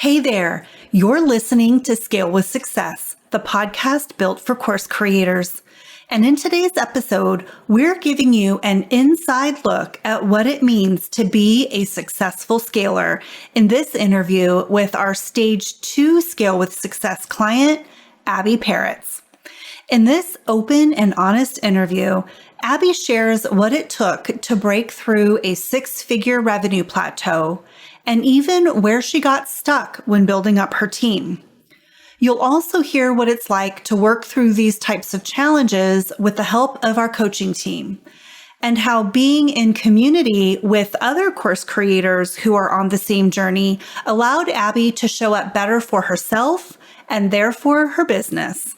Hey there, you're listening to Scale with Success, the podcast built for course creators. And in today's episode, we're giving you an inside look at what it means to be a successful scaler in this interview with our Stage 2 Scale with Success client, Abbi Perets. In this open and honest interview, Abbi shares what it took to break through a six-figure revenue plateau and even where she got stuck when building up her team. You'll also hear what it's like to work through these types of challenges with the help of our coaching team, and how being in community with other course creators who are on the same journey allowed Abbi to show up better for herself and therefore her business.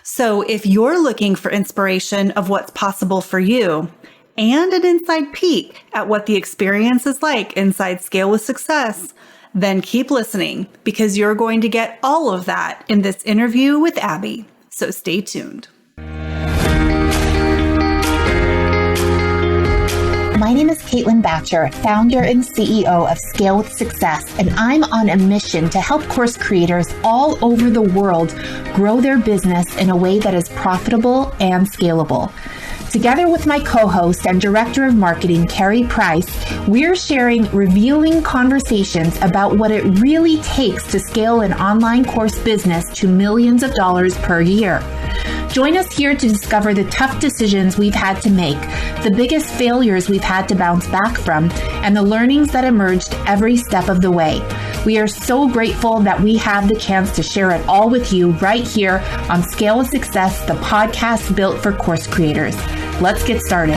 So if you're looking for inspiration of what's possible for you, and an inside peek at what the experience is like inside Scale with Success, then keep listening because you're going to get all of that in this interview with Abbi. So stay tuned. My name is Caitlin Batcher, founder and CEO of Scale with Success, and I'm on a mission to help course creators all over the world grow their business in a way that is profitable and scalable. Together with my co-host and director of marketing, Carrie Price, we're sharing revealing conversations about what it really takes to scale an online course business to millions of dollars per year. Join us here to discover the tough decisions we've had to make, the biggest failures we've had to bounce back from, and the learnings that emerged every step of the way. We are so grateful that we have the chance to share it all with you right here on Scale with Success, the podcast built for course creators. Let's get started.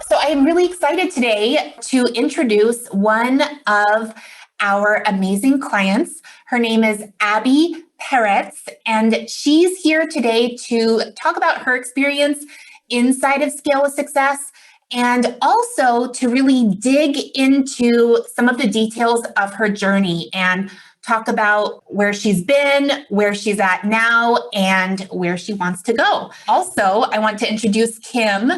So I am really excited today to introduce one of our amazing clients. Her name is Abbi Perets, and she's here today to talk about her experience inside of Scale with Success, and also to really dig into some of the details of her journey and talk about where she's been, where she's at now, and where she wants to go. Also, I want to introduce Kim.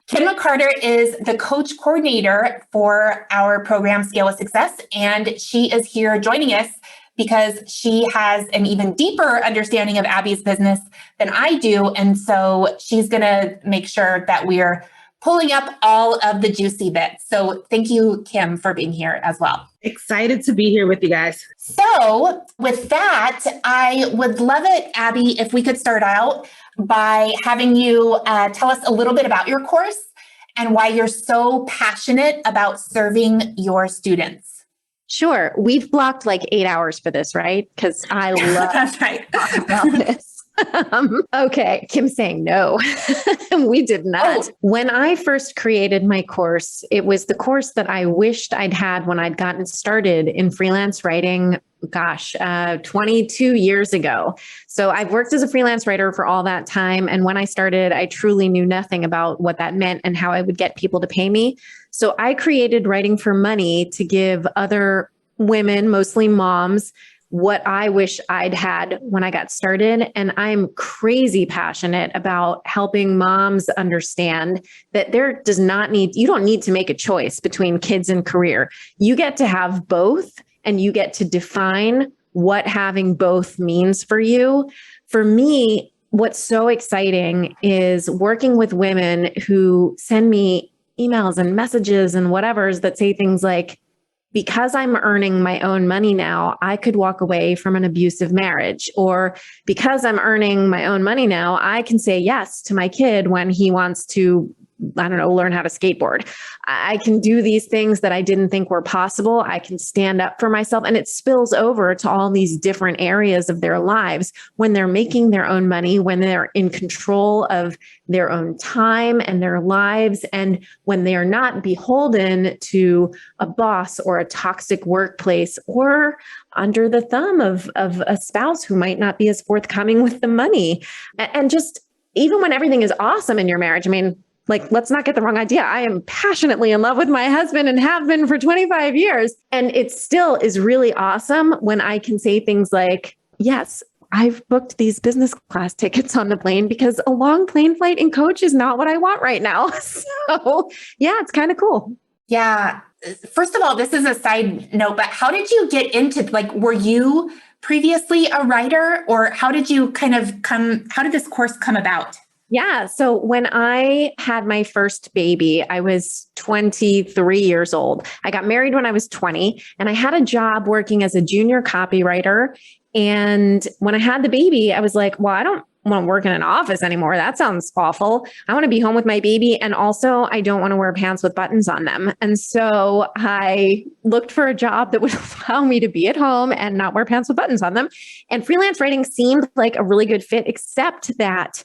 Kim McCarter is the coach coordinator for our program Scale with Success, and she is here joining us because she has an even deeper understanding of Abbi's business than I do. And so she's going to make sure that we're pulling up all of the juicy bits. So thank you, Kim, for being here as well. Excited to be here with you guys. So with that, I would love it, Abbi, if we could start out by having you tell us a little bit about your course and why you're so passionate about serving your students. Sure. We've blocked like 8 hours for this, right? Because I love That's right. talking about this. Okay. Kim's saying no. We did not. Oh. When I first created my course, it was the course that I wished I'd had when I'd gotten started in freelance writing, 22 years ago. So I've worked as a freelance writer for all that time. And when I started, I truly knew nothing about what that meant and how I would get people to pay me. So I created Writing for Money to give other women, mostly moms, what I wish I'd had when I got started. And I'm crazy passionate about helping moms understand that you don't need to make a choice between kids and career. You get to have both, and you get to define what having both means for you. For me, what's so exciting is working with women who send me emails and messages and whatevers that say things like, because I'm earning my own money now, I could walk away from an abusive marriage. Or because I'm earning my own money now, I can say yes to my kid when he wants to, learn how to skateboard. I can do these things that I didn't think were possible. I can stand up for myself, and it spills over to all these different areas of their lives when they're making their own money, when they're in control of their own time and their lives, and when they are not beholden to a boss or a toxic workplace or under the thumb of a spouse who might not be as forthcoming with the money. And just even when everything is awesome in your marriage, let's not get the wrong idea. I am passionately in love with my husband and have been for 25 years. And it still is really awesome when I can say things like, yes, I've booked these business class tickets on the plane because a long plane flight and coach is not what I want right now. So yeah, it's kind of cool. Yeah. First of all, this is a side note, but how did you get into, like, were you previously a writer, or how did you how did this course come about? Yeah. So when I had my first baby, I was 23 years old. I got married when I was 20, and I had a job working as a junior copywriter. And when I had the baby, I was like, well, I don't want to work in an office anymore. That sounds awful. I want to be home with my baby. And also, I don't want to wear pants with buttons on them. And so I looked for a job that would allow me to be at home and not wear pants with buttons on them. And freelance writing seemed like a really good fit, except that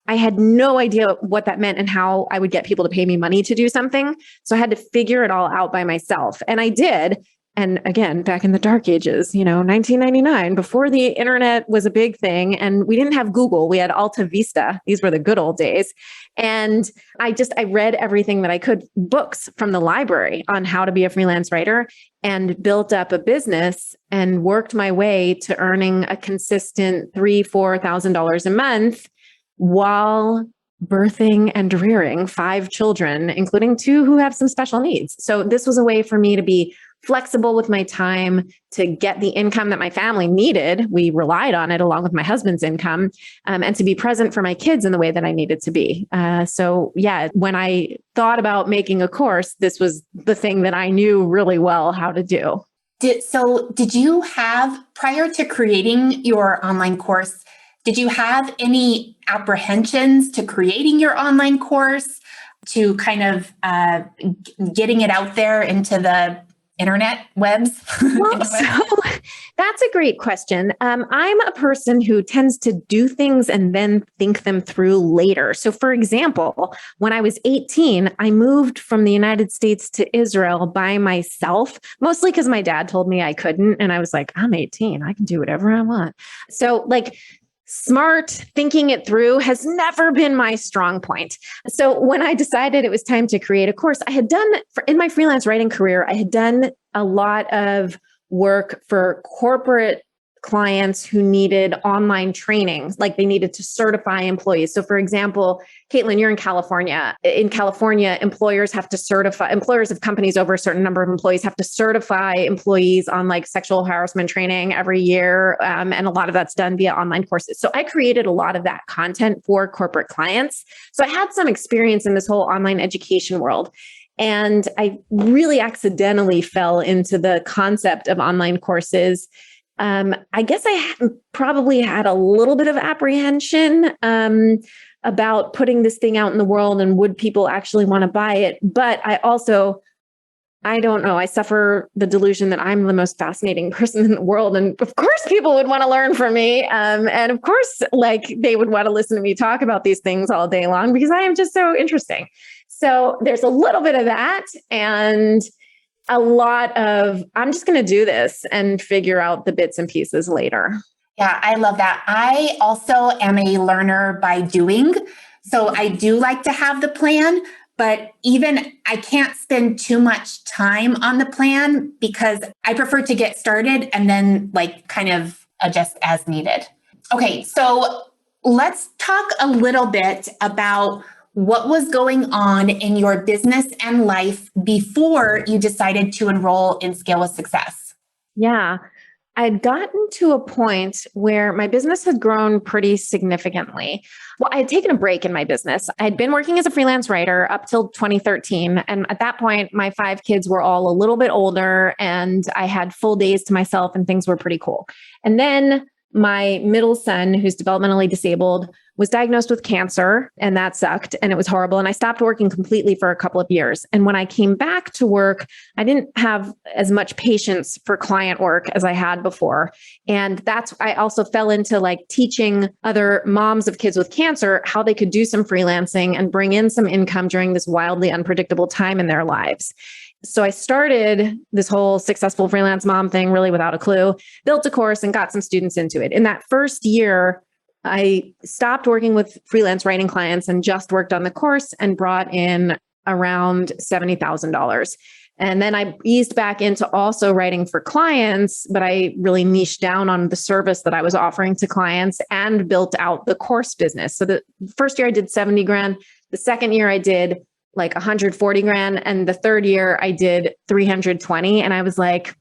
I had no idea what that meant and how I would get people to pay me money to do something. So I had to figure it all out by myself. And I did. And again, back in the dark ages, 1999, before the internet was a big thing, and we didn't have Google, we had Alta Vista. These were the good old days. And I read everything that I could, books from the library on how to be a freelance writer, and built up a business and worked my way to earning a consistent $3,000-$4,000 a month while birthing and rearing 5 children, including 2 who have some special needs. So this was a way for me to be flexible with my time, to get the income that my family needed. We relied on it along with my husband's income, and to be present for my kids in the way that I needed to be. So yeah, when I thought about making a course, this was the thing that I knew really well how to do. Did you have, prior to creating your online course, did you have any apprehensions to creating your online course, to kind of getting it out there into the internet webs? Well, so that's a great question. I'm a person who tends to do things and then think them through later. So for example, when I was 18, I moved from the United States to Israel by myself, mostly because my dad told me I couldn't. And I was like, I'm 18, I can do whatever I want. So smart thinking it through has never been my strong point. So when I decided it was time to create a course, I had done, in my freelance writing career, I had done a lot of work for corporate clients who needed online training, like they needed to certify employees. So for example, Caitlin, you're in California. In California, employers of companies over a certain number of employees have to certify employees on like sexual harassment training every year. And a lot of that's done via online courses. So I created a lot of that content for corporate clients. So I had some experience in this whole online education world. And I really accidentally fell into the concept of online courses. I guess I probably had a little bit of apprehension about putting this thing out in the world and would people actually want to buy it. But I don't know. I suffer the delusion that I'm the most fascinating person in the world. And of course, people would want to learn from me. And of course, they would want to listen to me talk about these things all day long because I am just so interesting. So there's a little bit of that. And a lot of, I'm just going to do this and figure out the bits and pieces later. Yeah, I love that. I also am a learner by doing. So I do like to have the plan, but even I can't spend too much time on the plan because I prefer to get started and then kind of adjust as needed. Okay, so let's talk a little bit about what was going on in your business and life before you decided to enroll in Scale with Success. Yeah, I'd gotten to a point where my business had grown pretty significantly. Well, I had taken a break in my business. I had been working as a freelance writer up till 2013. And at that point, my 5 kids were all a little bit older and I had full days to myself and things were pretty cool. And then my middle son, who's developmentally disabled, was diagnosed with cancer, and that sucked and it was horrible. And I stopped working completely for a couple of years. And when I came back to work, I didn't have as much patience for client work as I had before. And I also fell into teaching other moms of kids with cancer how they could do some freelancing and bring in some income during this wildly unpredictable time in their lives. So I started this whole successful freelance mom thing really without a clue, built a course and got some students into it. In that first year, I stopped working with freelance writing clients and just worked on the course and brought in around $70,000. And then I eased back into also writing for clients, but I really niched down on the service that I was offering to clients and built out the course business. So the first year I did 70 grand. The second year I did like 140 grand. And the third year I did 320. And I was like,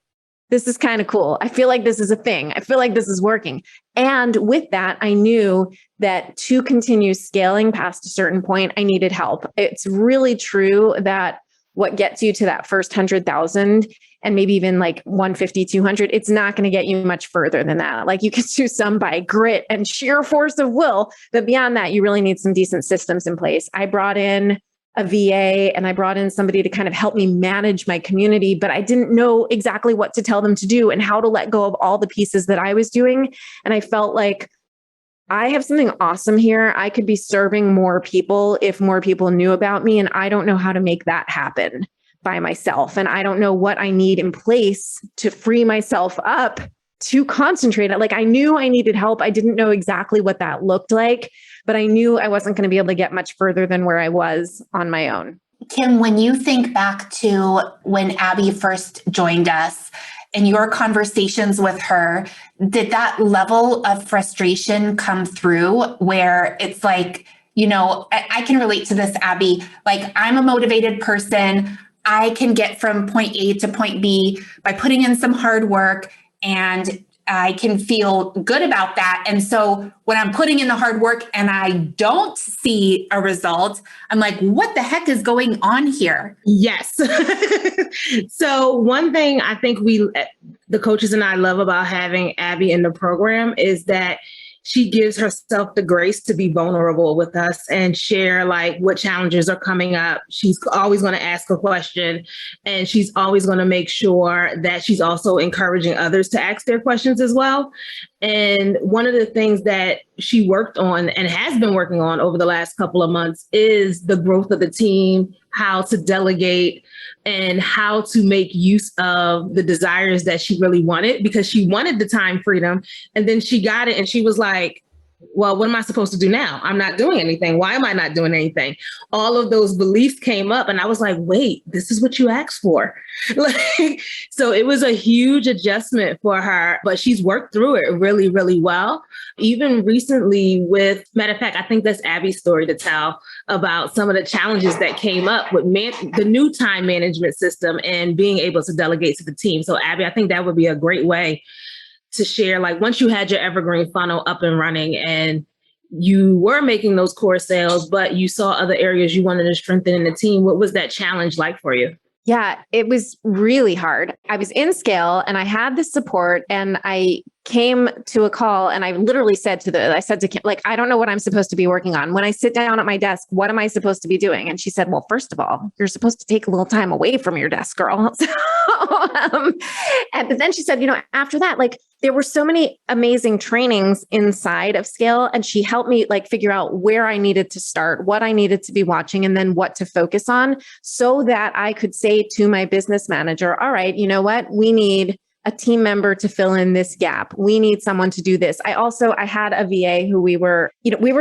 this is kind of cool. I feel like this is a thing. I feel like this is working. And with that, I knew that to continue scaling past a certain point, I needed help. It's really true that what gets you to that first 100,000 and maybe even like 150, 200, it's not going to get you much further than that. Like you can do some by grit and sheer force of will, but beyond that, you really need some decent systems in place. I brought in a VA and I brought in somebody to kind of help me manage my community, but I didn't know exactly what to tell them to do and how to let go of all the pieces that I was doing. And I felt like I have something awesome here. I could be serving more people if more people knew about me. And I don't know how to make that happen by myself. And I don't know what I need in place to free myself up to concentrate. Like I knew I needed help. I didn't know exactly what that looked like, but I knew I wasn't going to be able to get much further than where I was on my own. Kim, when you think back to when Abbi first joined us and your conversations with her, did that level of frustration come through where it's like, I can relate to this, Abbi. Like I'm a motivated person. I can get from point A to point B by putting in some hard work, and I can feel good about that. And so when I'm putting in the hard work and I don't see a result, I'm like, what the heck is going on here? Yes. So one thing I think the coaches and I love about having Abbi in the program is that she gives herself the grace to be vulnerable with us and share like what challenges are coming up. She's always going to ask a question, and she's always going to make sure that she's also encouraging others to ask their questions as well. And one of the things that she worked on and has been working on over the last couple of months is the growth of the team, how to delegate, and how to make use of the desires that she really wanted, because she wanted the time freedom. And then she got it and she was like, well, what am I supposed to do now? I'm not doing anything. Why am I not doing anything? All of those beliefs came up and I was like, wait, this is what you asked for. So it was a huge adjustment for her, but she's worked through it really, really well. Even recently matter of fact, I think that's Abbis story to tell about some of the challenges that came up with the new time management system and being able to delegate to the team. So Abbi, I think that would be a great way to share, like once you had your evergreen funnel up and running and you were making those core sales, but you saw other areas you wanted to strengthen in the team. What was that challenge like for you? Yeah, it was really hard. I was in scale and I had the support, and I came to a call and I literally said to Kim, like, I don't know what I'm supposed to be working on. When I sit down at my desk, what am I supposed to be doing? And she said, well, first of all, you're supposed to take a little time away from your desk, girl. But then she said, after that, like there were so many amazing trainings inside of Scale, and she helped me like figure out where I needed to start, what I needed to be watching, and then what to focus on so that I could say to my business manager, all right, you know what? We need a team member to fill in this gap. We need someone to do this. I had a VA who we were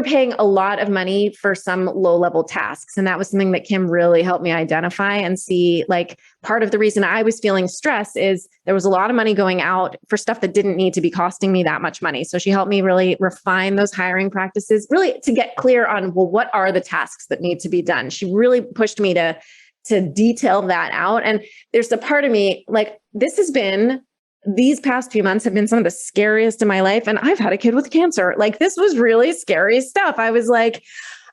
paying a lot of money for some low-level tasks. And that was something that Kim really helped me identify and see. Like part of the reason I was feeling stress is there was a lot of money going out for stuff that didn't need to be costing me that much money. So she helped me really refine those hiring practices, really to get clear on, well, what are the tasks that need to be done? She really pushed me to detail that out. And there's a part of me, like these past few months have been some of the scariest in my life. And I've had a kid with cancer. Like this was really scary stuff. I was like,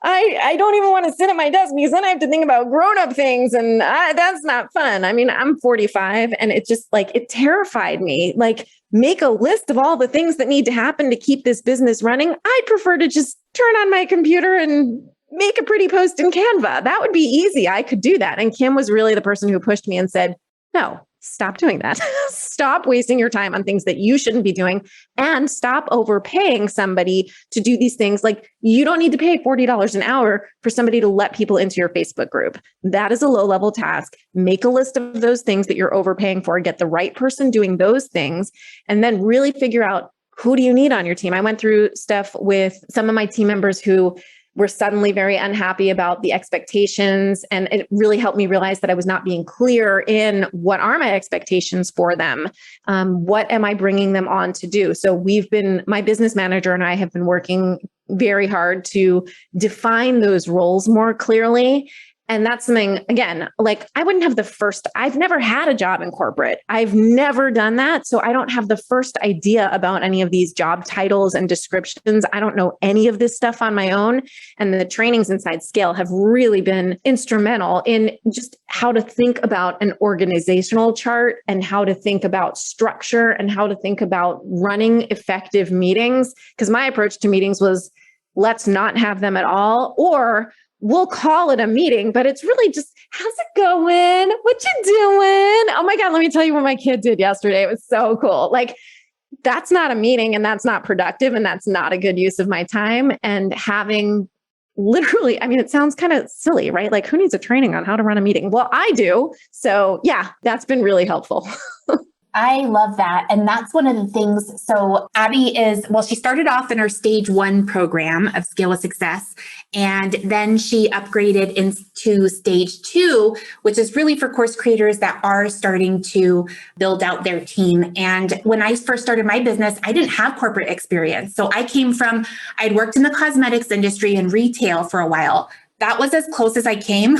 I don't even want to sit at my desk because then I have to think about grown-up things. And that's not fun. I mean, I'm 45 and it just like, it terrified me. Like make a list of all the things that need to happen to keep this business running. I'd prefer to just turn on my computer and make a pretty post in Canva. That would be easy. I could do that. And Kim was really the person who pushed me and said, no, stop doing that. Stop wasting your time on things that you shouldn't be doing, and stop overpaying somebody to do these things. Like you don't need to pay $40 an hour for somebody to let people into your Facebook group. That is a low-level task. Make a list of those things that you're overpaying for, get the right person doing those things, and then really figure out who do you need on your team. I went through stuff with some of my team members who were suddenly very unhappy about the expectations. And it really helped me realize that I was not being clear in what are my expectations for them? What am I bringing them on to do? So my business manager and I have been working very hard to define those roles more clearly. And that's something, again, like I've never had a job in corporate. I've never done that. So I don't have the first idea about any of these job titles and descriptions. I don't know any of this stuff on my own. And the trainings inside Scale have really been instrumental in just how to think about an organizational chart and how to think about structure and how to think about running effective meetings. Because my approach to meetings was, let's not have them at all, or we'll call it a meeting, but it's really just, how's it going? What you doing? Oh my God, let me tell you what my kid did yesterday. It was so cool. Like, that's not a meeting and that's not productive and that's not a good use of my time. And having literally, I mean, it sounds kind of silly, right? Like, who needs a training on how to run a meeting? Well, I do. So yeah, that's been really helpful. I love that. And that's one of the things. So Abbi she started off in her stage 1 program of Scale with Success. And then she upgraded into stage 2, which is really for course creators that are starting to build out their team. And when I first started my business, I didn't have corporate experience. So I'd worked in the cosmetics industry and retail for a while. That was as close as I came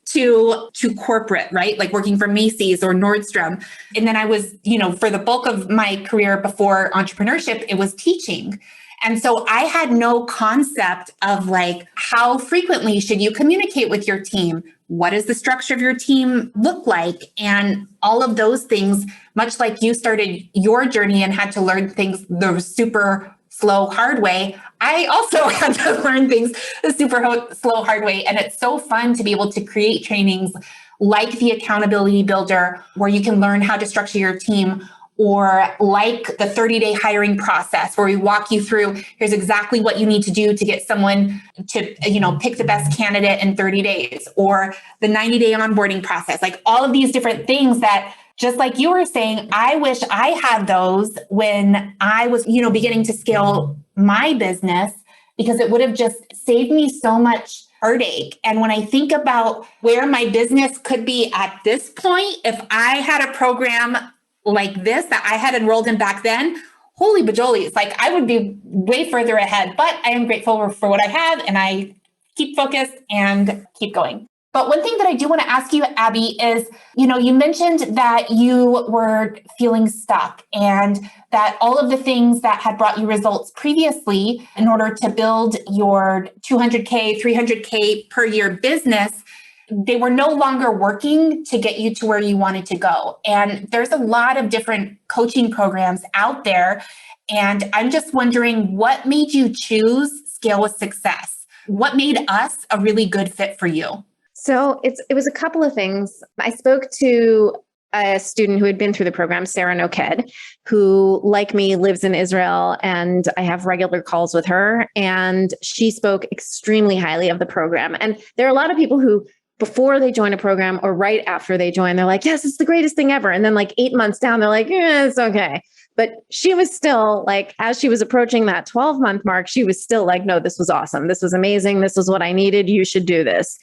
to corporate, right? Like working for Macy's or Nordstrom. And then I was, for the bulk of my career before entrepreneurship, it was teaching. And so I had no concept of like, how frequently should you communicate with your team? What does the structure of your team look like? And all of those things, much like you started your journey and had to learn things the super slow, hard way, I also had to learn things the super slow, hard way. And it's so fun to be able to create trainings like the Accountability Builder, where you can learn how to structure your team, or like the 30-day hiring process, where we walk you through, here's exactly what you need to do to get someone to, pick the best candidate in 30 days, or the 90-day onboarding process, like all of these different things that, just like you were saying, I wish I had those when I was, beginning to scale my business, because it would have just saved me so much heartache. And when I think about where my business could be at this point, if I had a program like this that I had enrolled in back then, holy bajolies, like I would be way further ahead. But I am grateful for what I have, and I keep focused and keep going. But one thing that I do want to ask you, Abbi, is, you mentioned that you were feeling stuck and that all of the things that had brought you results previously in order to build your 200K, 300K per year business, they were no longer working to get you to where you wanted to go. And there's a lot of different coaching programs out there. And I'm just wondering, what made you choose Scale with Success? What made us a really good fit for you? So it was a couple of things. I spoke to a student who had been through the program, Sarah Noked, who, like me, lives in Israel, and I have regular calls with her. And she spoke extremely highly of the program. And there are a lot of people who, before they join a program or right after they join, they're like, yes, it's the greatest thing ever. And then like 8 months down, they're like, it's okay. But she was still like, as she was approaching that 12-month mark, she was still like, no, this was awesome. This was amazing. This is what I needed. You should do this.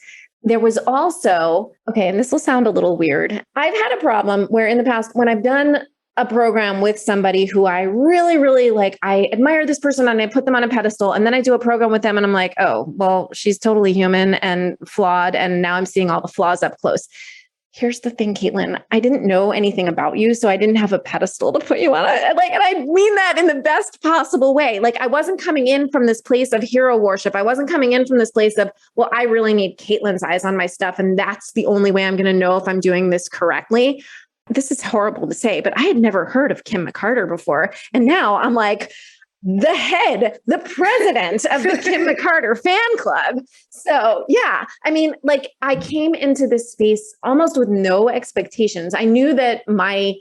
There was also, and this will sound a little weird. I've had a problem where in the past, when I've done a program with somebody who I really, really like, I admire this person and I put them on a pedestal, and then I do a program with them and I'm like, oh, well, she's totally human and flawed. And now I'm seeing all the flaws up close. Here's the thing, Caitlin, I didn't know anything about you, so I didn't have a pedestal to put you on. And I mean that in the best possible way. Like, I wasn't coming in from this place of hero worship. I wasn't coming in from this place of, well, I really need Caitlin's eyes on my stuff, and that's the only way I'm going to know if I'm doing this correctly. This is horrible to say, but I had never heard of Kim McCarter before. And now I'm like, the president of the Kim McCarter fan club. So yeah, I mean, like, I came into this space almost with no expectations. I knew that my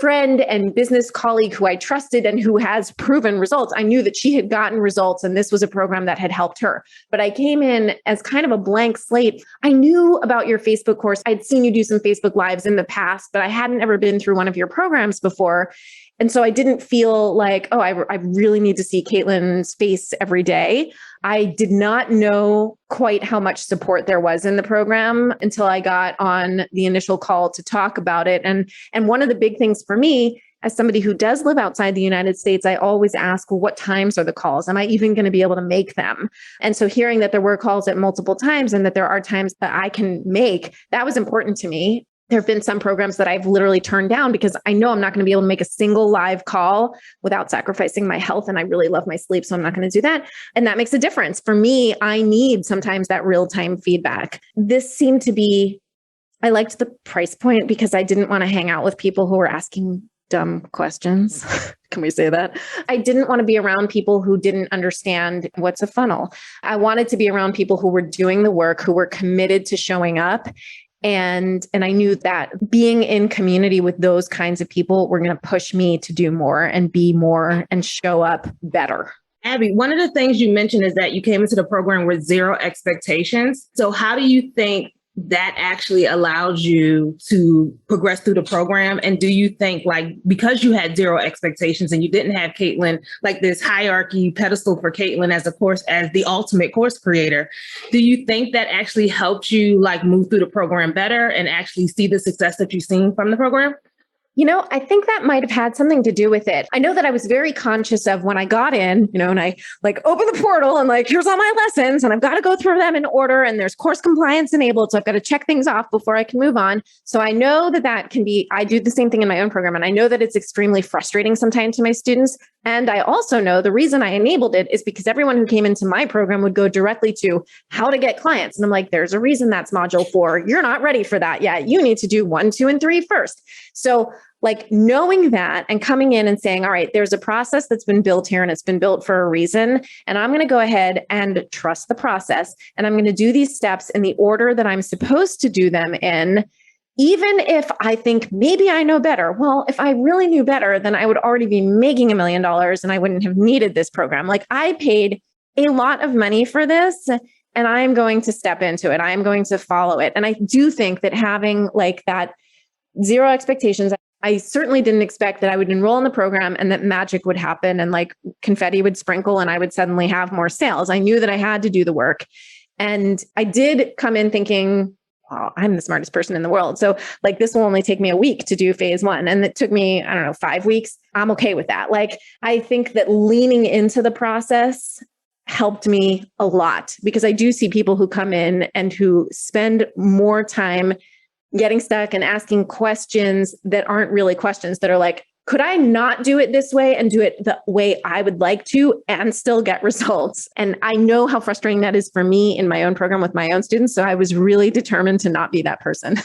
friend and business colleague who I trusted and who has proven results, I knew that she had gotten results and this was a program that had helped her. But I came in as kind of a blank slate. I knew about your Facebook course. I'd seen you do some Facebook Lives in the past, but I hadn't ever been through one of your programs before. And so I didn't feel like, oh, I really need to see Caitlin's face every day. I did not know quite how much support there was in the program until I got on the initial call to talk about it. And one of the big things for me, as somebody who does live outside the United States, I always ask, well, what times are the calls? Am I even going to be able to make them? And so hearing that there were calls at multiple times and that there are times that I can make, that was important to me. There have been some programs that I've literally turned down because I know I'm not going to be able to make a single live call without sacrificing my health. And I really love my sleep, so I'm not going to do that. And that makes a difference. For me, I need sometimes that real-time feedback. This seemed to be, I liked the price point because I didn't want to hang out with people who were asking dumb questions. Can we say that? I didn't want to be around people who didn't understand what's a funnel. I wanted to be around people who were doing the work, who were committed to showing up. And I knew that being in community with those kinds of people were going to push me to do more and be more and show up better. Abbi, one of the things you mentioned is that you came into the program with zero expectations. So how do you think that actually allowed you to progress through the program? And do you think, like, because you had zero expectations and you didn't have Caitlin, like this hierarchy pedestal for Caitlin as the ultimate course creator, do you think that actually helped you like move through the program better and actually see the success that you've seen from the program? You know, I think that might have had something to do with it. I know that I was very conscious of when I got in, and I like open the portal and like, here's all my lessons and I've got to go through them in order and there's course compliance enabled. So I've got to check things off before I can move on. So I know that can be, I do the same thing in my own program. And I know that it's extremely frustrating sometimes to my students. And I also know the reason I enabled it is because everyone who came into my program would go directly to how to get clients. And I'm like, there's a reason that's module 4. You're not ready for that yet. You need to do 1, 2, and 3 first. So like knowing that and coming in and saying, all right, there's a process that's been built here and it's been built for a reason. And I'm going to go ahead and trust the process. And I'm going to do these steps in the order that I'm supposed to do them in. Even if I think maybe I know better. Well, if I really knew better, then I would already be making $1 million and I wouldn't have needed this program. Like I paid a lot of money for this and I'm going to step into it. I'm going to follow it. And I do think that having like that zero expectations, I certainly didn't expect that I would enroll in the program and that magic would happen and like confetti would sprinkle and I would suddenly have more sales. I knew that I had to do the work. And I did come in thinking, oh, I'm the smartest person in the world. So like, this will only take me a week to do phase 1. And it took me, 5 weeks. I'm okay with that. Like, I think that leaning into the process helped me a lot because I do see people who come in and who spend more time getting stuck and asking questions that aren't really questions, that are like, could I not do it this way and do it the way I would like to and still get results? And I know how frustrating that is for me in my own program with my own students. So I was really determined to not be that person.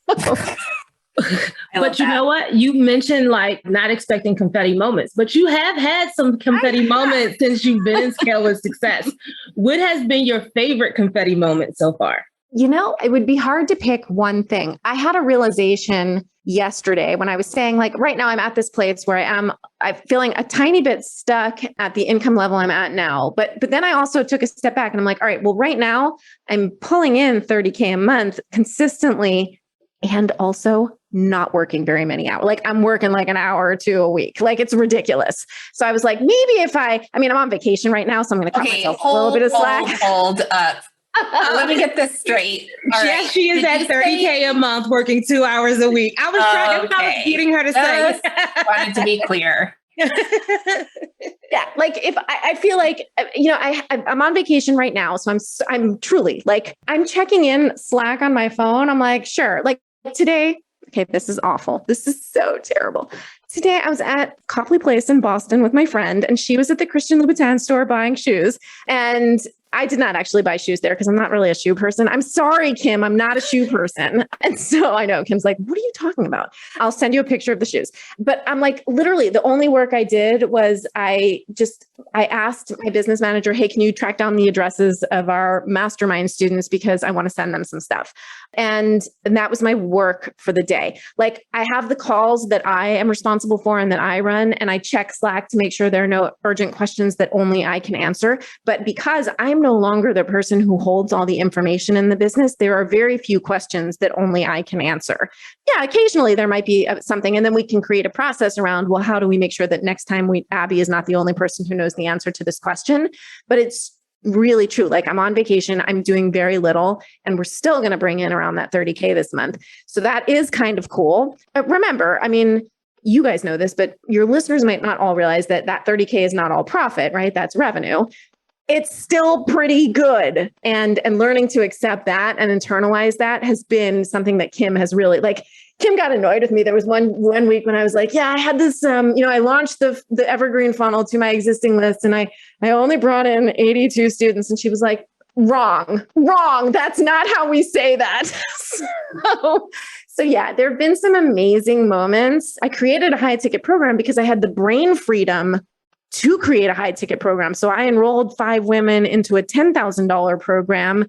But you know what? You mentioned like not expecting confetti moments, but you have had some confetti moments since you've been in Scale with Success. What has been your favorite confetti moment so far? It would be hard to pick one thing. I had a realization yesterday when I was saying, like, right now I'm at this place where I'm feeling a tiny bit stuck at the income level I'm at now. But then I also took a step back and I'm like, all right, well, right now I'm pulling in $30K a month consistently and also not working very many hours. Like I'm working like an hour or 2 a week. Like it's ridiculous. So I was like, maybe if I'm on vacation right now, so I'm going to cut myself a little bit of slack. Hold up. Let me get this straight. Yes, she is at $30K a month working 2 hours a week. I was trying, that's what I was getting her to say. Wanted to be clear. Yeah. Like if I feel like, I'm on vacation right now. So I'm truly like, I'm checking in Slack on my phone. I'm like, sure. Like today, okay, this is awful. This is so terrible. Today I was at Copley Place in Boston with my friend and she was at the Christian Louboutin store buying shoes. And I did not actually buy shoes there because I'm not really a shoe person. I'm sorry, Kim, I'm not a shoe person. And so I know Kim's like, what are you talking about? I'll send you a picture of the shoes. But I'm like, literally the only work I did was I asked my business manager, hey, can you track down the addresses of our mastermind students because I want to send them some stuff. And that was my work for the day. Like I have the calls that I am responsible for and that I run, and I check Slack to make sure there are no urgent questions that only I can answer. But because I'm no longer the person who holds all the information in the business. There are very few questions that only I can answer. Yeah, occasionally there might be something, and then we can create a process around, well, how do we make sure that next time Abbi is not the only person who knows the answer to this question? But it's really true. Like, I'm on vacation, I'm doing very little, and we're still going to bring in around that 30K this month. So that is kind of cool. Remember, I mean, you guys know this, but your listeners might not all realize that 30K is not all profit, right? That's revenue. It's still pretty good. And learning to accept that and internalize that has been something that Kim has really, like, Kim got annoyed with me. There was one week when I was like, yeah, I had this, I launched the evergreen funnel to my existing list, and I only brought in 82 students. And she was like, wrong. That's not how we say that. So yeah, there have been some amazing moments. I created a high ticket program because I had the brain freedom to create a high ticket program. So I enrolled 5 women into a $10,000 program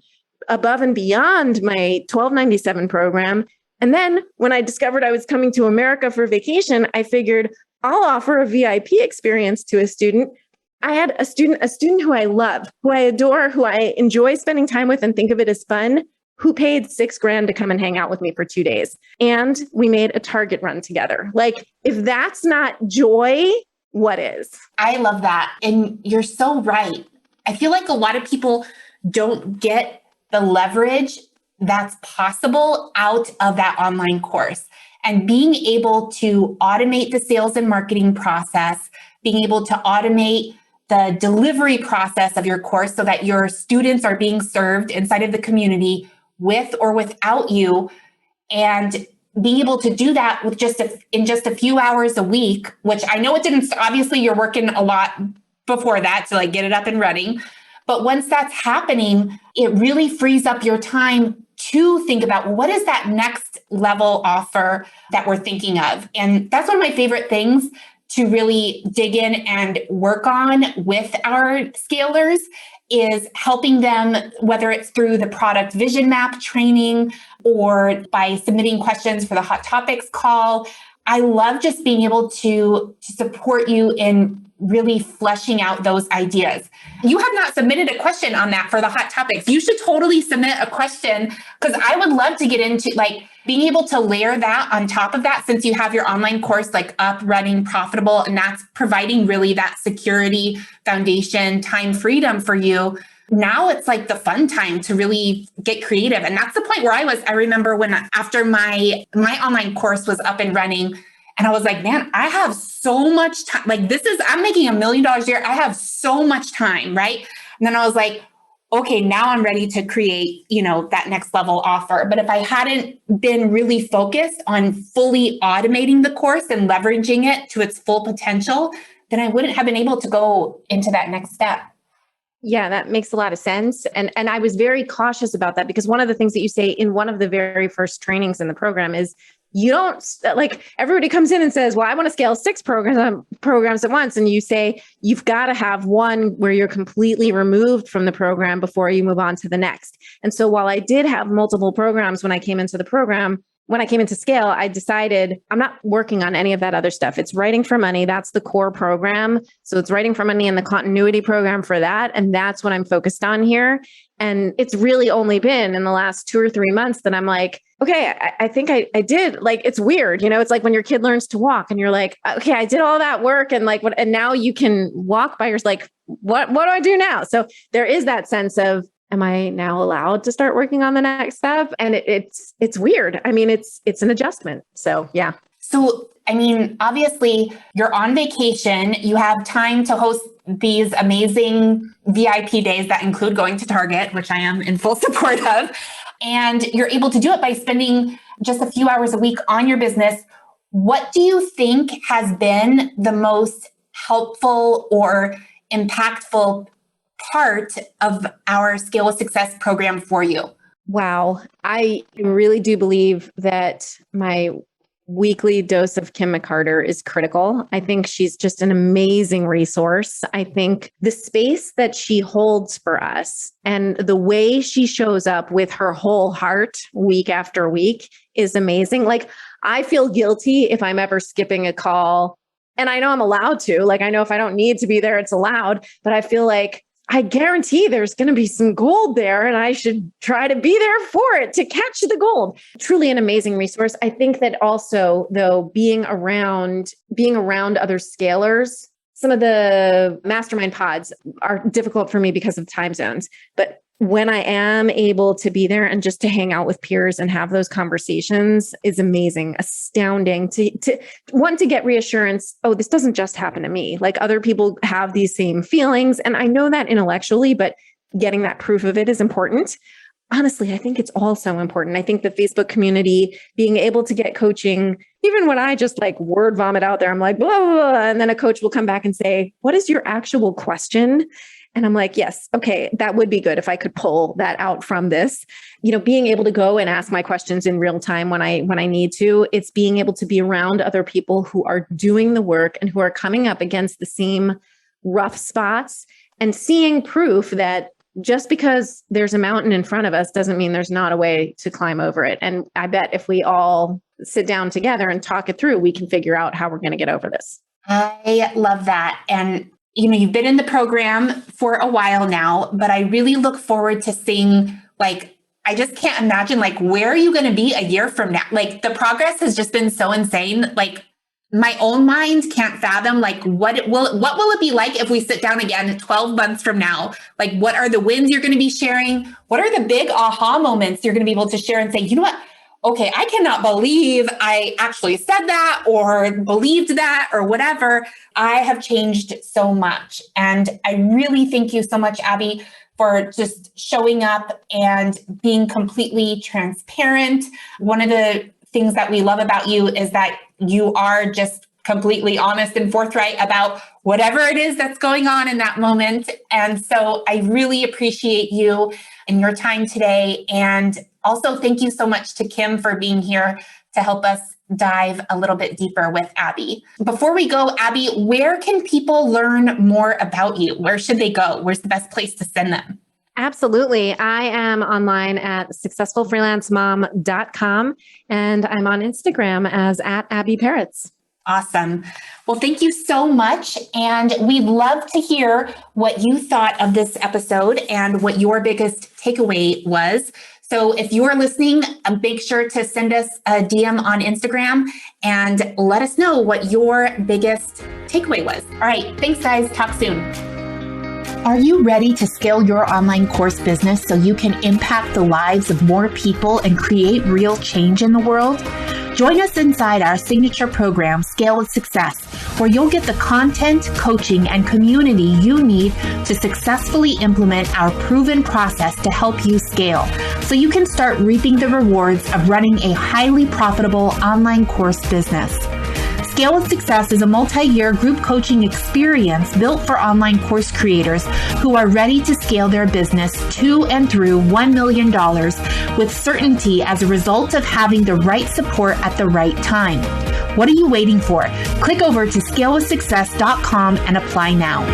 above and beyond my $1,297 program. And then when I discovered I was coming to America for vacation, I figured I'll offer a VIP experience to a student. I had a student who I love, who I adore, who I enjoy spending time with and think of it as fun, who paid $6,000 to come and hang out with me for 2 days. And we made a Target run together. Like, if that's not joy, what is? I love that. And you're so right. I feel like a lot of people don't get the leverage that's possible out of that online course. And being able to automate the sales and marketing process, being able to automate the delivery process of your course so that your students are being served inside of the community with or without you, and being able to do that with in just a few hours a week, which I know it didn't, obviously you're working a lot before that to like get it up and running. But once that's happening, it really frees up your time to think about, well, what is that next level offer that we're thinking of? And that's one of my favorite things to really dig in and work on with our scalers, is helping them, whether it's through the product vision map training or by submitting questions for the hot topics call. I love just being able to support you in really fleshing out those ideas. You have not submitted a question on that for the hot topics. You should totally submit a question, because I would love to get into like being able to layer that on top of that, since you have your online course like up, running, profitable, and that's providing really that security, foundation, time freedom for you. Now it's like the fun time to really get creative. And that's the point where I remember when after my online course was up and running, and I was like, man, I have so much time. Like I'm making $1 million a year. I have so much time, right? And then I was like, okay, now I'm ready to create, that next level offer. But if I hadn't been really focused on fully automating the course and leveraging it to its full potential, then I wouldn't have been able to go into that next step. Yeah, that makes a lot of sense. And I was very cautious about that, because one of the things that you say in one of the very first trainings in the program is, you don't, like, everybody comes in and says, well, I want to scale 6 programs at once. And you say, you've got to have one where you're completely removed from the program before you move on to the next. And so while I did have multiple programs when I came into the program, when I came into Scale, I decided I'm not working on any of that other stuff. It's Writing for Money. That's the core program. So it's Writing for Money and the continuity program for that. And that's what I'm focused on here. And it's really only been in the last 2 or 3 months that I'm like, okay, I think I did. Like, it's weird. It's like when your kid learns to walk and you're like, okay, I did all that work. And like, and now you can walk by yourself. Like, what do I do now? So there is that sense of, am I now allowed to start working on the next step? And it's weird. I mean, it's an adjustment. So, yeah. So, I mean, obviously you're on vacation, you have time to host these amazing VIP days that include going to Target, which I am in full support of. And you're able to do it by spending just a few hours a week on your business. What do you think has been the most helpful or impactful part of our Scale with Success program for you? Wow. I really do believe that my weekly dose of Kim McCarter is critical. I think she's just an amazing resource. I think the space that she holds for us and the way she shows up with her whole heart week after week is amazing. Like, I feel guilty if I'm ever skipping a call, and I know I'm allowed to. Like, I know if I don't need to be there, it's allowed, but I feel like I guarantee there's going to be some gold there and I should try to be there for it to catch the gold. Truly an amazing resource. I think that also, though, being around other scalers, some of the mastermind pods are difficult for me because of time zones. But when I am able to be there and just to hang out with peers and have those conversations is amazing, astounding to get reassurance. Oh, this doesn't just happen to me. Like other people have these same feelings. And I know that intellectually, but getting that proof of it is important. Honestly, I think it's also important. I think the Facebook community, being able to get coaching, even when I just like word vomit out there, I'm like, blah, blah, blah, and then a coach will come back and say, what is your actual question? And I'm like, yes, okay, that would be good if I could pull that out from this. Being able to go and ask my questions in real time when I need to, it's being able to be around other people who are doing the work and who are coming up against the same rough spots and seeing proof that just because there's a mountain in front of us doesn't mean there's not a way to climb over it. And I bet if we all sit down together and talk it through, we can figure out how we're going to get over this. I love that. And you've been in the program for a while now, but I really look forward to seeing, I just can't imagine, where are you going to be a year from now? The progress has just been so insane. My own mind can't fathom, what will it be like if we sit down again 12 months from now? What are the wins you're going to be sharing? What are the big aha moments you're going to be able to share and say, you know what? Okay, I cannot believe I actually said that or believed that or whatever. I have changed so much. And I really thank you so much, Abbi, for just showing up and being completely transparent. One of the things that we love about you is that you are just completely honest and forthright about whatever it is that's going on in that moment. And so I really appreciate you and your time today. And also thank you so much to Kim for being here to help us dive a little bit deeper with Abbi. Before we go, Abbi, where can people learn more about you? Where should they go? Where's the best place to send them? Absolutely. I am online at successfulfreelancemom.com and I'm on Instagram as @Abbi Perets. Awesome. Well, thank you so much. And we'd love to hear what you thought of this episode and what your biggest takeaway was. So if you are listening, make sure to send us a DM on Instagram and let us know what your biggest takeaway was. All right. Thanks, guys. Talk soon. Are you ready to scale your online course business so you can impact the lives of more people and create real change in the world? Join us inside our signature program, Scale with Success, where you'll get the content, coaching, and community you need to successfully implement our proven process to help you scale, so you can start reaping the rewards of running a highly profitable online course business. Scale with Success is a multi-year group coaching experience built for online course creators who are ready to scale their business to and through $1 million with certainty as a result of having the right support at the right time. What are you waiting for? Click over to scalewithsuccess.com and apply now.